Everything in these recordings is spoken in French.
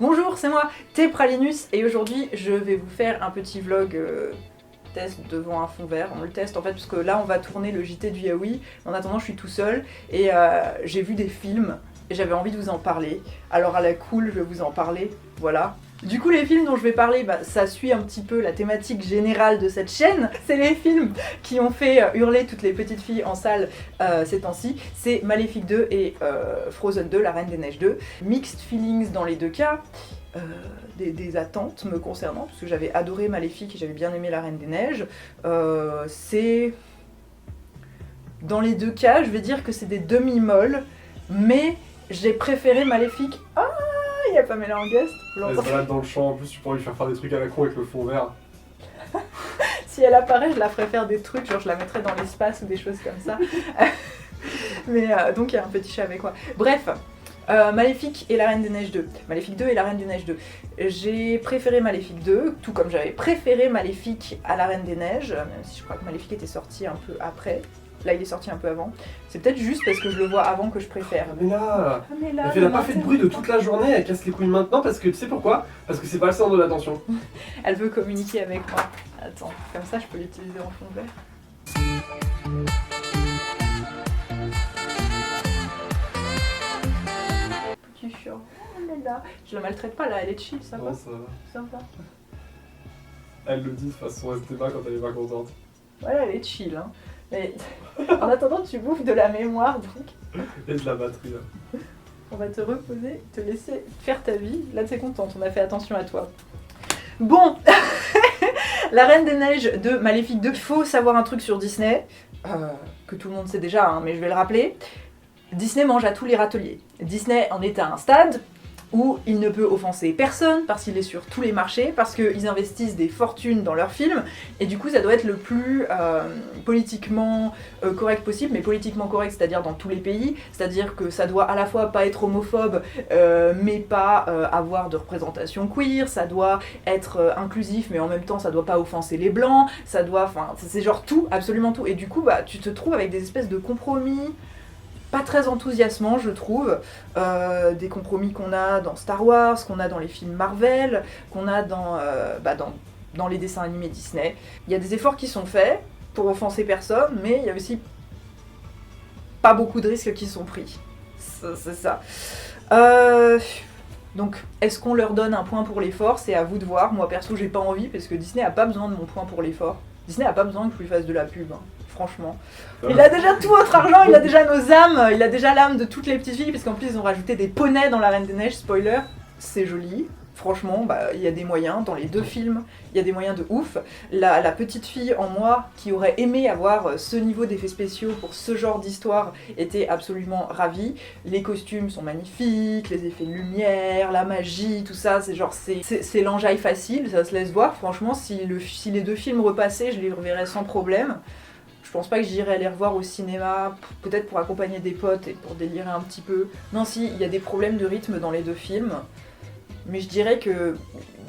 Bonjour, c'est moi, Pralinus, et aujourd'hui je vais vous faire un petit vlog test devant un fond vert. On le teste en fait parce que là on va tourner le JT du Yaoi. En attendant je suis tout seul et j'ai vu des films et j'avais envie de vous en parler. Alors à la cool je vais vous en parler, voilà. Du coup les films dont je vais parler, ça suit un petit peu la thématique générale de cette chaîne. C'est les films qui ont fait hurler toutes les petites filles en salle ces temps-ci. C'est Maléfique 2 et Frozen 2, La Reine des Neiges 2. Mixed feelings dans les deux cas. Des attentes me concernant, parce que j'avais adoré Maléfique et j'avais bien aimé La Reine des Neiges. C'est... Dans les deux cas, je vais dire que c'est des demi-molles, mais j'ai préféré Maléfique. Ah, il y a Pamela en guest. Elle se balade dans le champ, en plus tu pourrais lui faire des trucs à la con avec le fond vert. Si elle apparaît, je la ferais faire des trucs, genre je la mettrais dans l'espace ou des choses comme ça. Mais donc il y a un petit chat avec moi. Bref, Maléfique et La Reine des Neiges 2. Maléfique 2 et La Reine des Neiges 2. J'ai préféré Maléfique 2, tout comme j'avais préféré Maléfique à La Reine des Neiges, même si je crois que Maléfique était sorti un peu après. Là, il est sorti un peu avant. C'est peut-être juste parce que je le vois avant que je préfère. Pamela, elle n'a pas fait de bruit de toute la journée, elle casse les couilles maintenant parce que tu sais pourquoi? Parce que c'est pas le centre de l'attention. Elle veut communiquer avec moi. Attends, comme ça je peux l'utiliser en fond vert. Petit chat. Oh là là. Je la maltraite pas là, elle est chill, ça va? Non, ça va. Ça va. Elle le dit de façon STMA quand elle est pas contente. Voilà, elle est chill, hein. Mais en attendant, tu bouffes de la mémoire, donc Et de la batterie là. on va te reposer, te laisser faire ta vie. Là, t'es contente, on a fait attention à toi. Bon, La Reine des Neiges de Maléfique 2. Il faut savoir un truc sur Disney, que tout le monde sait déjà, hein, mais je vais le rappeler. Disney mange à tous les râteliers. Disney en est à un stade où il ne peut offenser personne, parce qu'il est sur tous les marchés, parce qu'ils investissent des fortunes dans leurs films, et du coup ça doit être le plus politiquement correct possible, mais politiquement correct, c'est-à-dire dans tous les pays, c'est-à-dire que ça doit à la fois pas être homophobe, mais pas avoir de représentation queer, ça doit être inclusif, mais en même temps ça doit pas offenser les blancs, ça doit, enfin, c'est genre tout, absolument tout, et du coup tu te trouves avec des espèces de compromis pas très enthousiasmant, je trouve, des compromis qu'on a dans Star Wars, qu'on a dans les films Marvel, qu'on a dans les dessins animés Disney. Il y a des efforts qui sont faits pour offenser personne, mais il y a aussi pas beaucoup de risques qui sont pris. C'est ça. Donc, est-ce qu'on leur donne un point pour l'effort? C'est à vous de voir. Moi, perso, j'ai pas envie, parce que Disney a pas besoin de mon point pour l'effort. Disney a pas besoin que je lui fasse de la pub, hein. Franchement. Il a déjà tout votre argent, il a déjà nos âmes, il a déjà l'âme de toutes les petites filles, parce qu'en plus ils ont rajouté des poneys dans La Reine des Neiges, spoiler, c'est joli. Franchement, il y a des moyens, dans les deux films, il y a des moyens de ouf. La petite fille en moi, qui aurait aimé avoir ce niveau d'effets spéciaux pour ce genre d'histoire, était absolument ravie. Les costumes sont magnifiques, les effets de lumière, la magie, tout ça, c'est l'enjaille facile, ça se laisse voir. Franchement, si les deux films repassaient, je les reverrais sans problème. Je pense pas que j'irai les revoir au cinéma, peut-être pour accompagner des potes et pour délirer un petit peu. Non, si, il y a des problèmes de rythme dans les deux films, mais je dirais que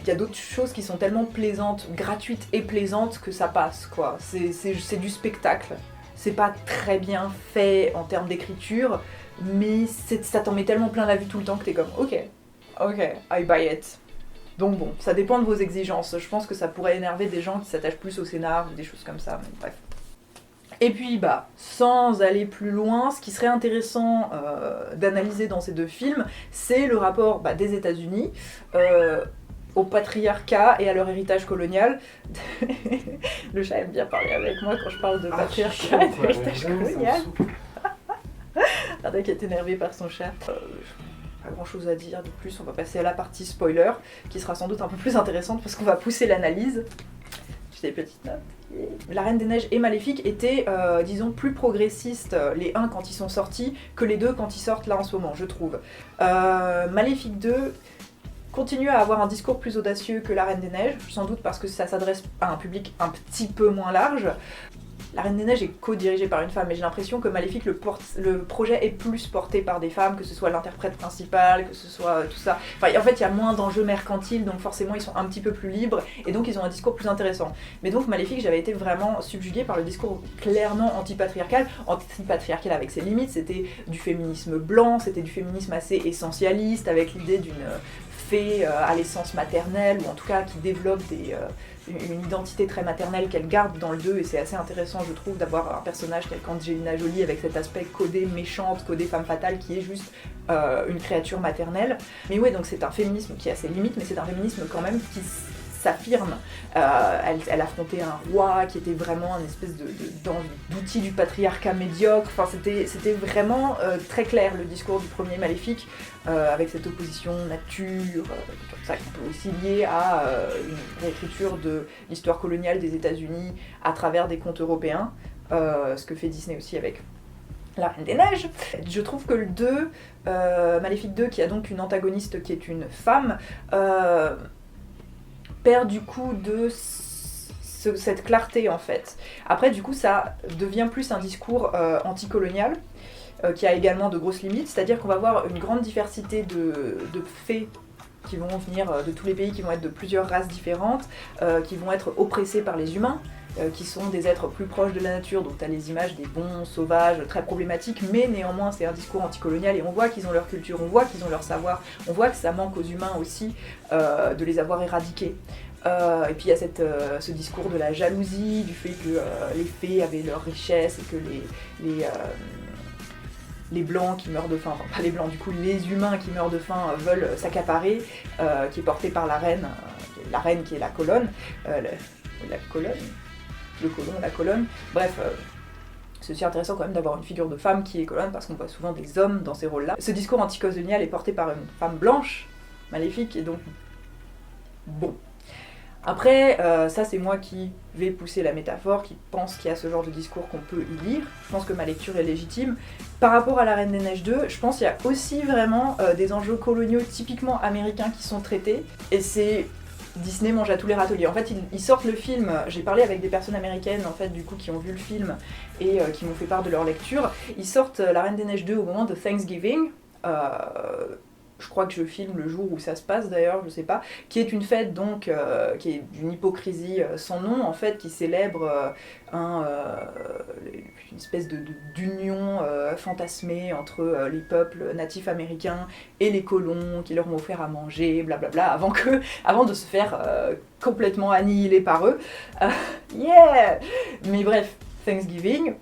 il y a d'autres choses qui sont tellement plaisantes, gratuites et plaisantes, que ça passe, quoi. C'est du spectacle. C'est pas très bien fait en termes d'écriture, mais ça t'en met tellement plein la vue tout le temps que t'es comme ok, I buy it. Donc bon, ça dépend de vos exigences. Je pense que ça pourrait énerver des gens qui s'attachent plus au scénar ou des choses comme ça, mais bref. Et puis, sans aller plus loin, ce qui serait intéressant d'analyser dans ces deux films, c'est le rapport des États-Unis au patriarcat et à leur héritage colonial. Le chat aime bien parler avec moi quand je parle de patriarcat et d'héritage colonial. Pardon, qui est énervé par son chat. Pas grand chose à dire de plus, on va passer à la partie spoiler, qui sera sans doute un peu plus intéressante parce qu'on va pousser l'analyse. J'ai des petites notes. La Reine des Neiges et Maléfique étaient, disons, plus progressistes, les 1 quand ils sont sortis, que les 2 quand ils sortent là en ce moment, je trouve. Maléfique 2 continue à avoir un discours plus audacieux que La Reine des Neiges, sans doute parce que ça s'adresse à un public un petit peu moins large. La Reine des Neiges est co-dirigée par une femme, mais j'ai l'impression que Maléfique, le projet est plus porté par des femmes, que ce soit l'interprète principale, que ce soit tout ça. Enfin, en fait, il y a moins d'enjeux mercantiles, donc forcément, ils sont un petit peu plus libres, et donc ils ont un discours plus intéressant. Mais donc, Maléfique, j'avais été vraiment subjuguée par le discours clairement antipatriarcal avec ses limites. C'était du féminisme blanc, c'était du féminisme assez essentialiste, avec l'idée d'une fées à l'essence maternelle, ou en tout cas qui développent une identité très maternelle qu'elle garde dans le 2, et c'est assez intéressant je trouve d'avoir un personnage tel qu'Angelina Jolie avec cet aspect codé méchante, codé femme fatale qui est juste une créature maternelle. Mais ouais, donc c'est un féminisme qui a ses limites, mais c'est un féminisme quand même qui s'affirme. Elle affrontait un roi qui était vraiment une espèce d'outil du patriarcat médiocre. Enfin, c'était vraiment très clair le discours du premier Maléfique, avec cette opposition nature, comme ça, qui peut aussi lier à une réécriture de l'histoire coloniale des États-Unis à travers des contes européens, ce que fait Disney aussi avec La Reine des Neiges. Je trouve que le 2, Maléfique 2, qui a donc une antagoniste qui est une femme, perd du coup de cette clarté en fait. Après du coup ça devient plus un discours anticolonial qui a également de grosses limites, c'est-à-dire qu'on va avoir une grande diversité de fées qui vont venir de tous les pays, qui vont être de plusieurs races différentes, qui vont être oppressées par les humains, qui sont des êtres plus proches de la nature, donc tu as les images des bons sauvages très problématiques, mais néanmoins c'est un discours anticolonial et on voit qu'ils ont leur culture, on voit qu'ils ont leur savoir, on voit que ça manque aux humains aussi de les avoir éradiqués. Et puis il y a ce discours de la jalousie, du fait que les fées avaient leur richesse et que les blancs qui meurent de faim, enfin pas les blancs du coup, les humains qui meurent de faim veulent s'accaparer, qui est porté par la reine qui est la colonne, la colonne, le colon, la colonne, bref, c'est aussi intéressant quand même d'avoir une figure de femme qui est colonne parce qu'on voit souvent des hommes dans ces rôles-là. Ce discours anticolonial est porté par une femme blanche, Maléfique, et donc bon. Après, ça c'est moi qui vais pousser la métaphore, qui pense qu'il y a ce genre de discours qu'on peut y lire. Je pense que ma lecture est légitime. Par rapport à La Reine des Neiges 2, je pense qu'il y a aussi vraiment des enjeux coloniaux typiquement américains qui sont traités. Et c'est... Disney mange à tous les râteliers. En fait, ils sortent le film, j'ai parlé avec des personnes américaines en fait du coup qui ont vu le film et qui m'ont fait part de leur lecture. Ils sortent La Reine des Neiges 2 au moment de Thanksgiving. Je crois que je filme le jour où ça se passe d'ailleurs, je sais pas, qui est une fête donc, qui est d'une hypocrisie sans nom en fait, qui célèbre une espèce d'union fantasmée entre les peuples natifs américains et les colons qui leur ont offert à manger, blablabla, avant de se faire complètement annihiler par eux. Yeah! Mais bref, Thanksgiving.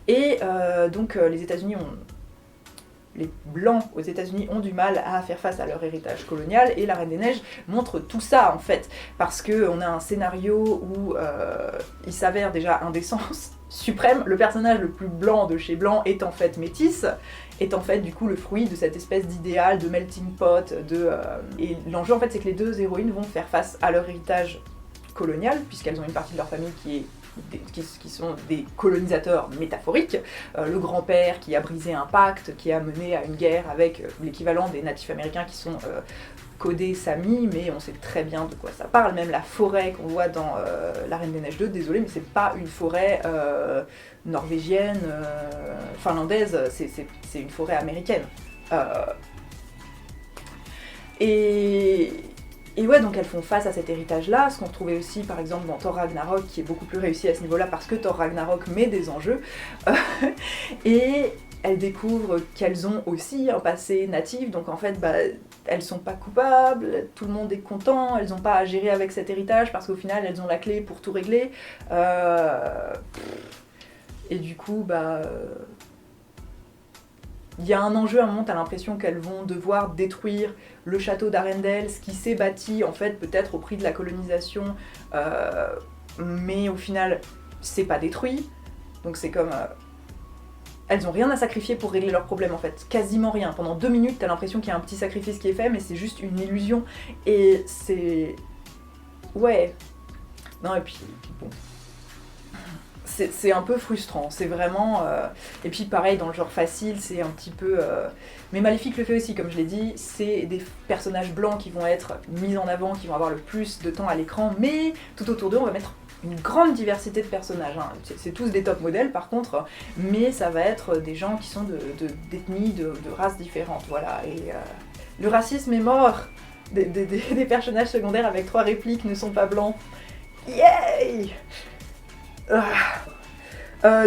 Et donc les États-Unis ont... Les Blancs aux États-Unis ont du mal à faire face à leur héritage colonial et La Reine des Neiges montre tout ça en fait, parce qu'on a un scénario où il s'avère déjà un des sens suprême, le personnage le plus blanc de chez Blanc est en fait métisse, est en fait du coup le fruit de cette espèce d'idéal de melting pot, et l'enjeu en fait c'est que les deux héroïnes vont faire face à leur héritage colonial, puisqu'elles ont une partie de leur famille qui sont des colonisateurs métaphoriques, le grand-père qui a brisé un pacte, qui a mené à une guerre avec l'équivalent des natifs américains qui sont codés Sami, mais on sait très bien de quoi ça parle, même la forêt qu'on voit dans La Reine des Neiges 2, désolé, mais c'est pas une forêt norvégienne, finlandaise, c'est une forêt américaine. Et ouais, donc elles font face à cet héritage-là, ce qu'on retrouvait aussi par exemple dans Thor Ragnarok, qui est beaucoup plus réussi à ce niveau-là, parce que Thor Ragnarok met des enjeux, et elles découvrent qu'elles ont aussi un passé natif, donc en fait, elles sont pas coupables, tout le monde est content, elles n'ont pas à gérer avec cet héritage, parce qu'au final, elles ont la clé pour tout régler, et du coup, il y a un enjeu, à un moment, t'as l'impression qu'elles vont devoir détruire le château d'Arendelle, ce qui s'est bâti, en fait, peut-être au prix de la colonisation, mais au final, c'est pas détruit. Donc c'est comme... elles ont rien à sacrifier pour régler leurs problèmes, en fait. Quasiment rien. Pendant 2 minutes, t'as l'impression qu'il y a un petit sacrifice qui est fait, mais c'est juste une illusion. Et c'est... Ouais. Non, et puis bon... C'est un peu frustrant, c'est vraiment... Et puis pareil, dans le genre facile, c'est un petit peu... Mais Maléfique le fait aussi, comme je l'ai dit, c'est des personnages blancs qui vont être mis en avant, qui vont avoir le plus de temps à l'écran, mais tout autour d'eux, on va mettre une grande diversité de personnages. Hein. C'est tous des top modèles par contre, mais ça va être des gens qui sont d'ethnies, de races différentes, voilà. Et le racisme est mort. Des personnages secondaires avec 3 répliques ne sont pas blancs. Yay!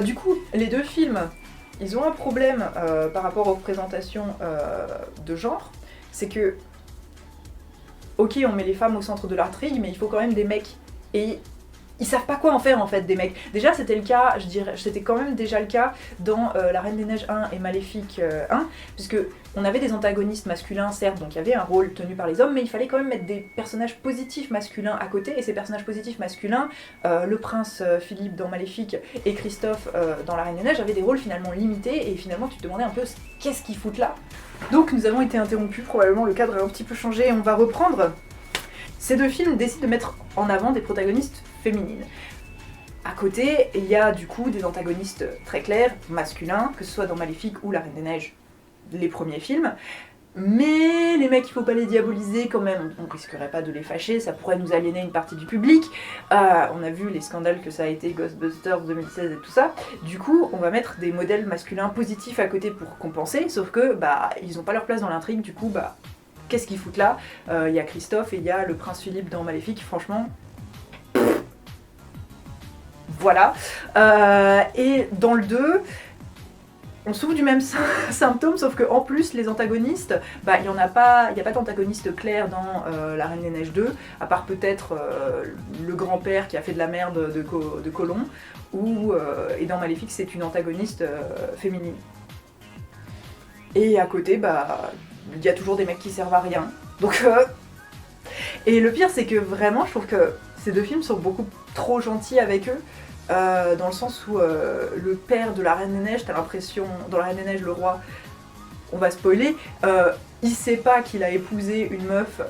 Du coup, les 2 films, ils ont un problème par rapport aux représentations de genre, c'est que ok, on met les femmes au centre de l'intrigue, mais il faut quand même des mecs. Et ils savent pas quoi en faire en fait des mecs. Déjà c'était le cas, je dirais, c'était quand même déjà le cas dans La Reine des Neiges 1 et Maléfique 1, puisque on avait des antagonistes masculins certes, donc il y avait un rôle tenu par les hommes, mais il fallait quand même mettre des personnages positifs masculins à côté, et ces personnages positifs masculins, le prince Philippe dans Maléfique et Christophe dans La Reine des Neiges, avaient des rôles finalement limités, et finalement tu te demandais un peu qu'est-ce qu'ils foutent là. Donc nous avons été interrompus, probablement le cadre a un petit peu changé, et on va reprendre. Ces deux films décident de mettre en avant des protagonistes féminines. À côté, il y a du coup des antagonistes très clairs, masculins, que ce soit dans Maléfique ou La Reine des Neiges, les premiers films. Mais les mecs, il faut pas les diaboliser quand même, on risquerait pas de les fâcher, ça pourrait nous aliéner une partie du public. On a vu les scandales que ça a été, Ghostbusters 2016 et tout ça. Du coup, on va mettre des modèles masculins positifs à côté pour compenser, sauf que ils ont pas leur place dans l'intrigue, du coup qu'est-ce qu'ils foutent là? Il y a Christophe et il y a le prince Philippe dans Maléfique, franchement. Voilà. Et dans le 2, on souffre du même symptôme, sauf qu'en plus, les antagonistes, il n'y a pas d'antagoniste clair dans La Reine des Neiges 2, à part peut-être le grand-père qui a fait de la merde de Colomb, et dans Maléfique, c'est une antagoniste féminine. Et à côté, il y a toujours des mecs qui servent à rien. Donc, et le pire, c'est que vraiment, je trouve que ces deux films sont beaucoup trop gentils avec eux, dans le sens où le père de la Reine des Neiges, t'as l'impression, dans la Reine des Neiges, le roi, on va spoiler, il sait pas qu'il a épousé une meuf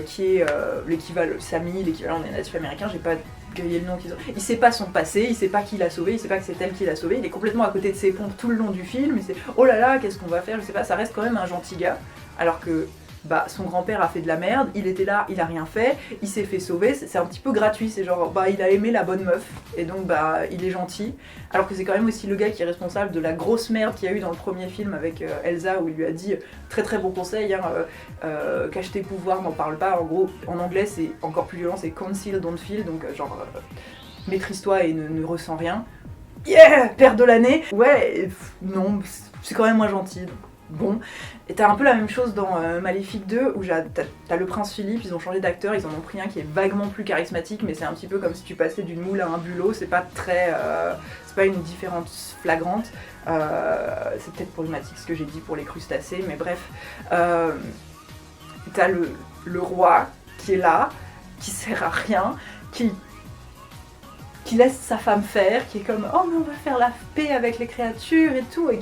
qui est l'équivalent, Sammy, l'équivalent des natifs américains, j'ai pas grillé le nom qu'ils ont. Il sait pas son passé, il sait pas qui l'a sauvé, il sait pas que c'est elle qui l'a sauvé, il est complètement à côté de ses pompes tout le long du film, il sait oh là là, qu'est-ce qu'on va faire, je sais pas, ça reste quand même un gentil gars, alors que son grand-père a fait de la merde, il était là, il a rien fait, il s'est fait sauver, c'est un petit peu gratuit, c'est genre, il a aimé la bonne meuf, et donc il est gentil, alors que c'est quand même aussi le gars qui est responsable de la grosse merde qu'il y a eu dans le premier film avec Elsa, où il lui a dit, très très bon conseil, cache tes pouvoirs, n'en parle pas, en gros, en anglais c'est encore plus violent, c'est conceal, don't feel, donc maîtrise-toi et ne ressens rien. Yeah, père de l'année. Ouais, non, c'est quand même moins gentil. Donc. Bon, et t'as un peu la même chose dans Maléfique 2 où t'as le prince Philippe, ils ont changé d'acteur, ils en ont pris un qui est vaguement plus charismatique, mais c'est un petit peu comme si tu passais d'une moule à un bulot, c'est pas c'est pas une différence flagrante, c'est peut-être problématique ce que j'ai dit pour les crustacés, mais bref, t'as le roi qui est là, qui sert à rien, qui laisse sa femme faire, qui est comme oh mais on va faire la paix avec les créatures et tout, et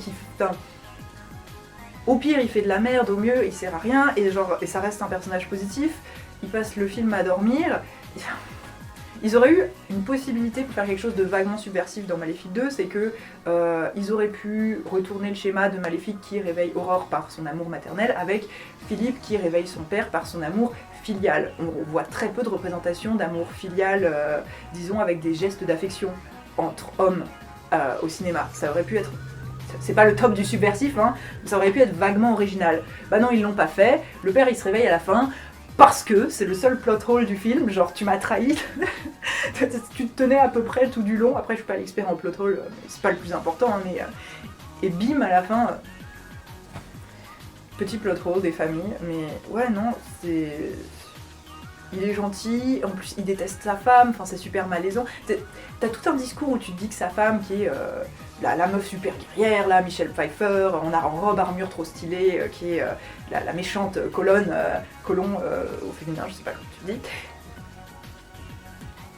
au pire, il fait de la merde, au mieux, il sert à rien, et ça reste un personnage positif. Il passe le film à dormir. Ils auraient eu une possibilité pour faire quelque chose de vaguement subversif dans Maléfique 2, c'est que ils auraient pu retourner le schéma de Maléfique qui réveille Aurore par son amour maternel, avec Philippe qui réveille son père par son amour filial. On voit très peu de représentation d'amour filial, disons, avec des gestes d'affection entre hommes au cinéma. Ça aurait pu être... C'est pas le top du subversif, hein, mais ça aurait pu être vaguement original. Non, ils l'ont pas fait. Le père, il se réveille à la fin parce que c'est le seul plot hole du film. Genre, tu m'as trahi. Tu te tenais à peu près tout du long. Après, je suis pas l'expert en plot hole, c'est pas le plus important, hein, mais et bim à la fin. Petit plot hole des familles, mais ouais, non, c'est. Il est gentil, en plus il déteste sa femme, enfin c'est super malaisant. T'as tout un discours où tu te dis que sa femme qui est la meuf super guerrière, là, Michelle Pfeiffer, en robe armure trop stylée, qui est la méchante Colomb au féminin, je sais pas comment tu dis.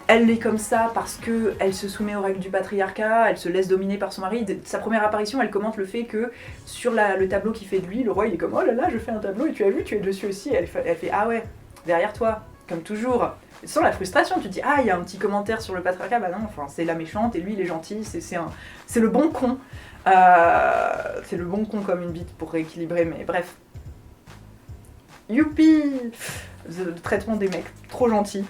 Elle est comme ça parce qu'elle se soumet aux règles du patriarcat, elle se laisse dominer par son mari. De sa première apparition, elle commente le fait que sur le tableau qu'il fait de lui, le roi il est comme oh là là, je fais un tableau et tu as vu, tu es dessus aussi. Elle fait ah ouais, derrière toi. Comme toujours, sans la frustration, tu te dis ah il y a un petit commentaire sur le patriarcat, non, enfin c'est la méchante et lui il est gentil, c'est le bon con, c'est le bon con comme une bite pour rééquilibrer, mais bref. Youpi, le traitement des mecs, trop gentil,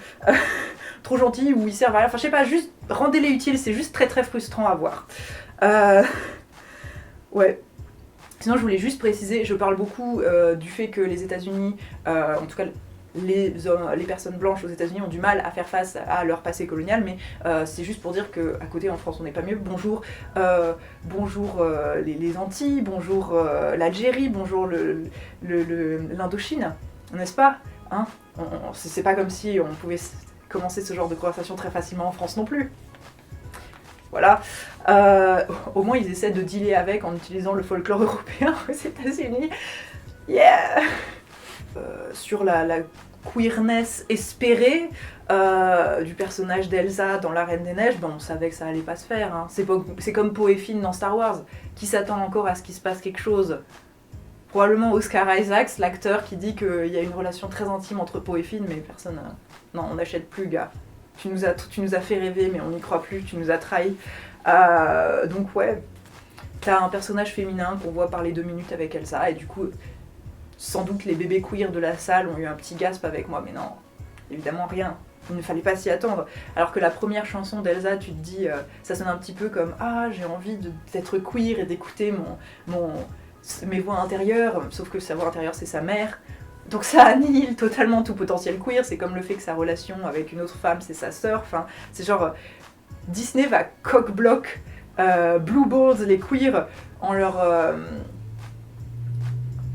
trop gentil où ils servent à rien, enfin je sais pas, juste rendez-les utiles, c'est juste très très frustrant à voir. Ouais. Sinon je voulais juste préciser, je parle beaucoup du fait que les États-Unis, en tout cas les personnes blanches aux États-Unis ont du mal à faire face à leur passé colonial, mais c'est juste pour dire qu'à côté en France on n'est pas mieux. Bonjour, les Antilles, bonjour l'Algérie, bonjour l'Indochine, n'est-ce pas? Hein, c'est pas comme si on pouvait commencer ce genre de conversation très facilement en France non plus. Voilà. Au moins ils essaient de dealer avec en utilisant le folklore européen aux États-Unis. Yeah. Sur la queerness espérée du personnage d'Elsa dans La Reine des Neiges, ben on savait que ça allait pas se faire. Hein. C'est comme Poe et Finn dans Star Wars. Qui s'attend encore à ce qu'il se passe quelque chose? Probablement Oscar Isaacs, l'acteur qui dit qu'il y a une relation très intime entre Poe et Finn, mais personne... Non, on n'achète plus, gars. Tu nous as fait rêver, mais on n'y croit plus, tu nous as trahis. Donc ouais, t'as un personnage féminin qu'on voit parler 2 minutes avec Elsa, et du coup, sans doute les bébés queer de la salle ont eu un petit gasp avec moi, mais non, évidemment rien. Il ne fallait pas s'y attendre. Alors que la première chanson d'Elsa, tu te dis, ça sonne un petit peu comme « Ah, j'ai envie d'être queer et d'écouter mes voix intérieures », sauf que sa voix intérieure, c'est sa mère. Donc ça annihile totalement tout potentiel queer, c'est comme le fait que sa relation avec une autre femme, c'est sa sœur. Enfin, c'est genre, Disney va cock-block Bluebirds, les queers, en leur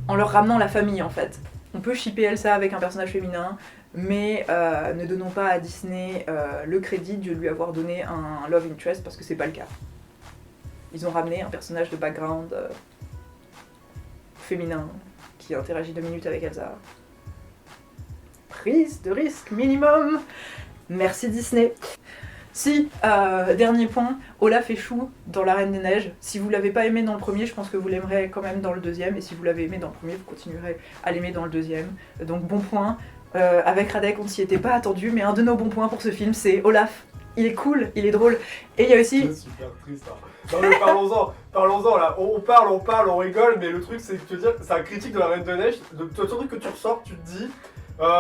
ramenant la famille en fait. On peut shipper Elsa avec un personnage féminin, mais ne donnons pas à Disney le crédit de lui avoir donné un love interest parce que c'est pas le cas. Ils ont ramené un personnage de background féminin qui interagit 2 minutes avec Elsa. Prise de risque minimum. Merci Disney. Si, dernier point, Olaf et Chou dans La Reine des Neiges. Si vous l'avez pas aimé dans le premier, je pense que vous l'aimerez quand même dans le deuxième. Et si vous l'avez aimé dans le premier, vous continuerez à l'aimer dans le deuxième. Donc bon point. Avec Radek, on s'y était pas attendu, mais un de nos bons points pour ce film, c'est Olaf. Il est cool, il est drôle. Et il y a aussi... C'est super triste. Hein. Non mais parlons-en là. On parle, on rigole, mais le truc c'est que c'est un critique de La Reine des Neiges. Le truc que tu ressors, tu te dis...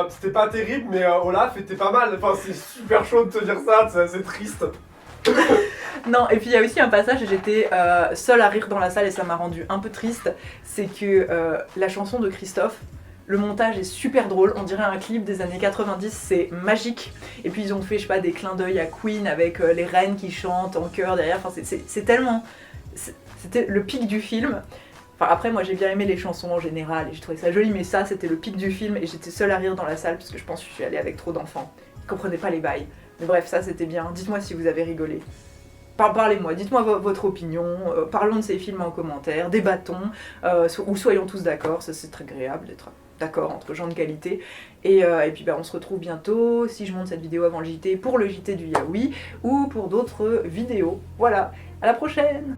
c'était pas terrible, mais Olaf était pas mal. Enfin, c'est super chaud de te dire ça, c'est triste. Non, et puis il y a aussi un passage, et j'étais seule à rire dans la salle et ça m'a rendu un peu triste. C'est que la chanson de Christophe, le montage est super drôle, on dirait un clip des années 90, c'est magique. Et puis ils ont fait, je sais pas, des clins d'œil à Queen avec les reines qui chantent en chœur derrière. Enfin, c'est tellement... C'était le pic du film. Enfin, après, moi j'ai bien aimé les chansons en général et j'ai trouvé ça joli, mais ça c'était le pic du film et j'étais seule à rire dans la salle parce que je pense que je suis allée avec trop d'enfants. Ils comprenaient pas les bails. Mais bref, ça c'était bien. Dites-moi si vous avez rigolé. Parlez-moi, dites-moi votre opinion, parlons de ces films en commentaire, débattons, ou soyons tous d'accord, ça c'est très agréable d'être d'accord entre gens de qualité. Et puis on se retrouve bientôt, si je monte cette vidéo avant le JT, pour le JT du Yaoi, ou pour d'autres vidéos. Voilà, à la prochaine!